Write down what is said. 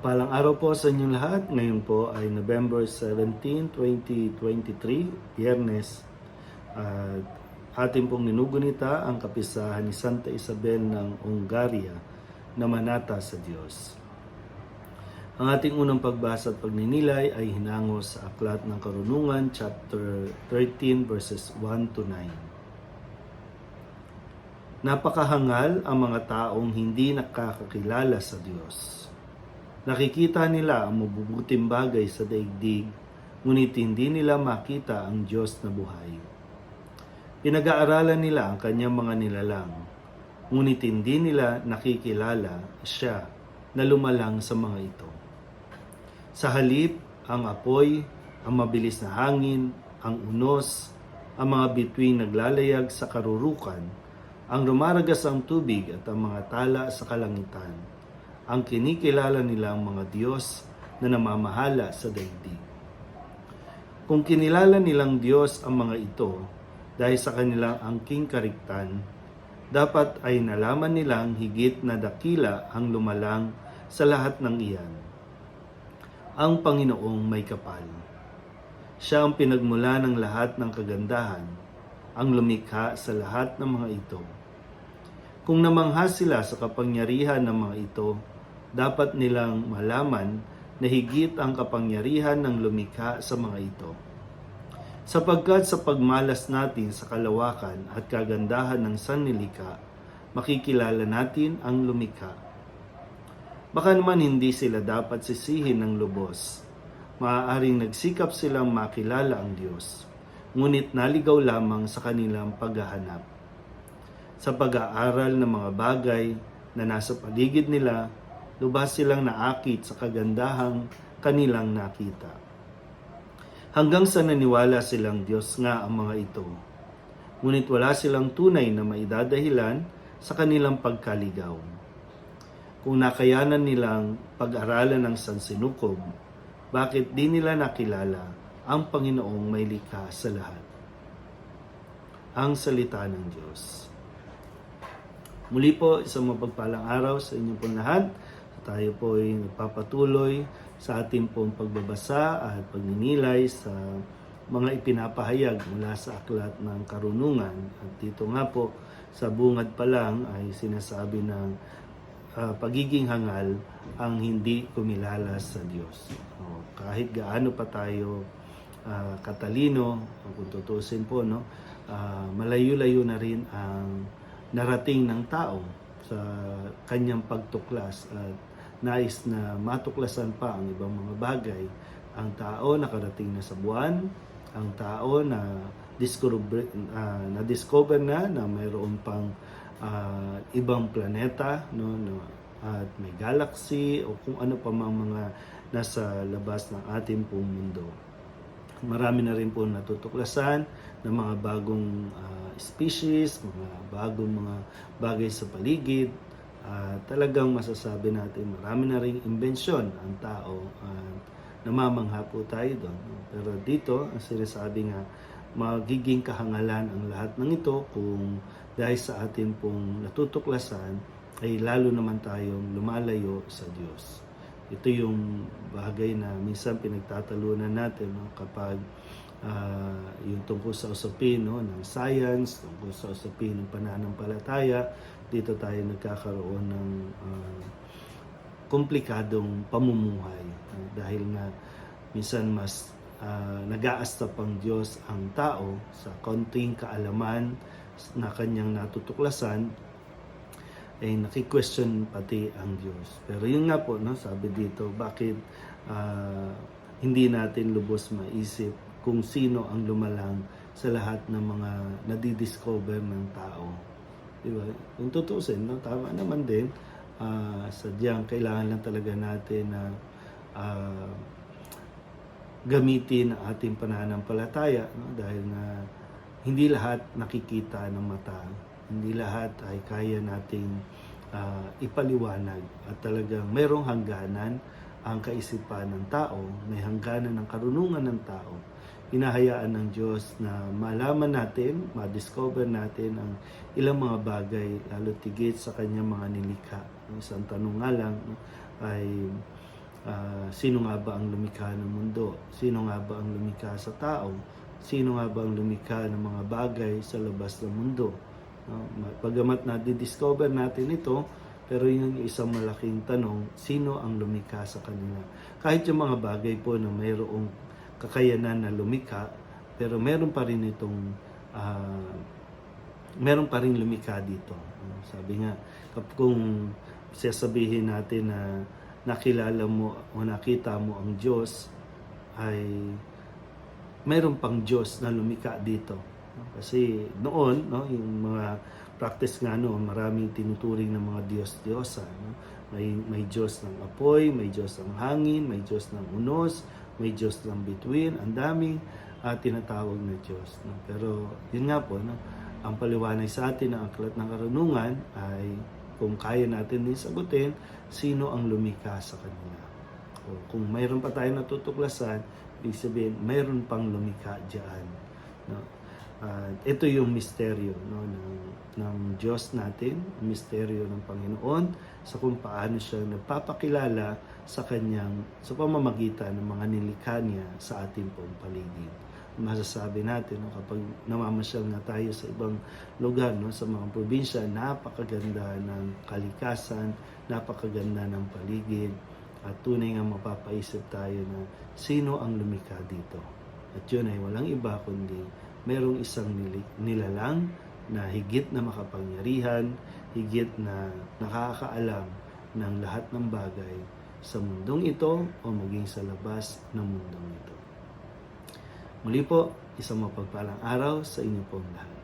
Mapagpalang araw po sa inyong lahat. Ngayon po ay November 17, 2023, Biyernes. At ating pong ninugunita ang kapisahan ni Santa Isabel ng Hungaria na manata sa Diyos. Ang ating unang pagbasa at pagninilay ay hinango sa Aklat ng Karunungan, chapter 13, verses 1 to 9. Napakahangal ang mga taong hindi nakakakilala sa Diyos. Nakikita nila ang mabubuting bagay sa daigdig, ngunit hindi nila makita ang Diyos na buhay. Pinag-aaralan nila ang kanyang mga nilalang, ngunit hindi nila nakikilala siya na lumalang sa mga ito. Sa halip, ang apoy, ang mabilis na hangin, ang unos, ang mga bituing naglalayag sa karurukan, ang rumaragas ang tubig at ang mga tala sa kalangitan, ang kinikilala nilang mga Diyos na namamahala sa daigdig. Kung kinilala nilang Diyos ang mga ito dahil sa kanilang angking kariktan, dapat ay nalaman nilang higit na dakila ang lumalang sa lahat ng iyan. Ang Panginoong may kapal. Siya ang pinagmula ng lahat ng kagandahan, ang lumikha sa lahat ng mga ito. Kung namangha sila sa kapangyarihan ng mga ito, dapat nilang malaman na higit ang kapangyarihan ng lumikha sa mga ito. Sapagkat sa pagmalas natin sa kalawakan at kagandahan ng sanlilikha, makikilala natin ang lumikha. Baka naman hindi sila dapat sisihin ng lubos. Maaaring nagsikap silang makilala ang Diyos, ngunit naligaw lamang sa kanilang paghahanap. Sa pag-aaral ng mga bagay na nasa paligid nila, lubhas silang naakit sa kagandahang kanilang nakita. Hanggang sa naniwala silang Diyos nga ang mga ito. Ngunit wala silang tunay na maidadahilan sa kanilang pagkaligaw. Kung nakayanan nilang pag-aralan ng sansinukob, bakit di nila nakilala ang Panginoong may likha sa lahat? Ang salita ng Diyos. Muli po, isang mapagpalang araw sa inyo pong lahat. Tayo po ay nagpapatuloy sa ating pong pagbabasa at pagninilay sa mga ipinapahayag mula sa Aklat ng Karunungan. At dito nga po, sa bungad pa lang ay sinasabi ng pagiging hangal ang hindi kumilala sa Diyos. Kahit gaano pa tayo katalino, kung tutusin po, malayo-layo na rin ang narating ng tao sa kanyang pagtuklas at nais na matuklasan pa ang ibang mga bagay. Ang tao nakarating na sa buwan, ang tao na na-discover na mayroon pang ibang planeta, at may galaxy o kung ano pa mang mga nasa labas ng ating pong mundo. Marami na rin po natutuklasan ng mga bagong species, mga bagong mga bagay sa paligid. Talagang masasabi natin marami na ring imbensyon ang tao at namamangha po tayo doon. Pero dito, ang sinasabi nga, magiging kahangalan ang lahat ng ito kung dahil sa atin pong natutuklasan ay lalo naman tayong lumalayo sa Diyos. Ito yung bagay na minsan pinagtatalunan natin kapag yung tungkol sa usapin ng science, tungkol sa usapin ng pananampalataya. Dito tayo nagkakaroon ng komplikadong pamumuhay dahil nga minsan mas nag-aasta pang Diyos ang tao sa konting kaalaman na kanyang natutuklasan ay naki-question pati ang Diyos. Pero yun nga po, sabi dito, bakit hindi natin lubos maisip kung sino ang lumalang sa lahat ng mga nadidiscover ng tao. Diba? Kung tutusin, tama naman din, sadyang kailangan lang talaga natin na gamitin ang ating pananampalataya, dahil na hindi lahat nakikita ng mata, hindi lahat ay kaya nating ipaliwanag, at talagang mayroong hangganan ang kaisipan ng tao, may hangganan ng karunungan ng tao. Hinahayaan ng Diyos na malaman natin, ma-discover natin ang ilang mga bagay, lalo tigit sa kanyang mga nilikha. Isang tanong nga lang ay Sino nga ba ang lumikha ng mundo? Sino nga ba ang lumikha sa tao? Sino nga ba ang lumikha ng mga bagay sa labas ng mundo? No? Pagamat na-discover natin ito, pero yung isang malaking tanong, sino ang lumikha sa kanila? Kahit yung mga bagay po na mayroong kakayanan na lumikha, pero meron pa rin meron pa rin lumikha dito. Sabi nga, kung sasabihin natin na nakilala mo o nakita mo ang Diyos, ay mayroon pang Diyos na lumikha dito. Kasi noon, no, yung mga practice nga noon, maraming tinuturing ng mga Diyos-Diyosa. No? May Diyos ng apoy, may Diyos ng hangin, may Diyos ng unos, may Diyos ng bituin, ang daming tinatawag na Diyos. No? Pero yun nga po, no, ang paliwanag sa atin ng Aklat ng Karunungan ay kung kaya natin din sagutin, sino ang lumikha sa kanila. O kung mayroon pa tayong natutuklasan, ibig sabihin, mayroon pang lumikha diyan. No? Ito yung misteryo, no, ng Diyos natin, misteryo ng Panginoon sa kung paano siya nagpapakilala sa pamamagitan ng mga nilikha niya sa ating pong paligid. Masasabi natin, no, kapag namamasyal na tayo sa ibang lugar, no, sa mga probinsya, napakaganda ng kalikasan, napakaganda ng paligid, at tunay nga mapapaisip tayo na sino ang lumikha dito. At yun ay walang iba kundi merong isang nilalang na higit na makapangyarihan, higit na nakakaalam ng lahat ng bagay sa mundong ito o maging sa labas ng mundong ito. Muli po, isang mapagpalang araw sa inyo pong lahat.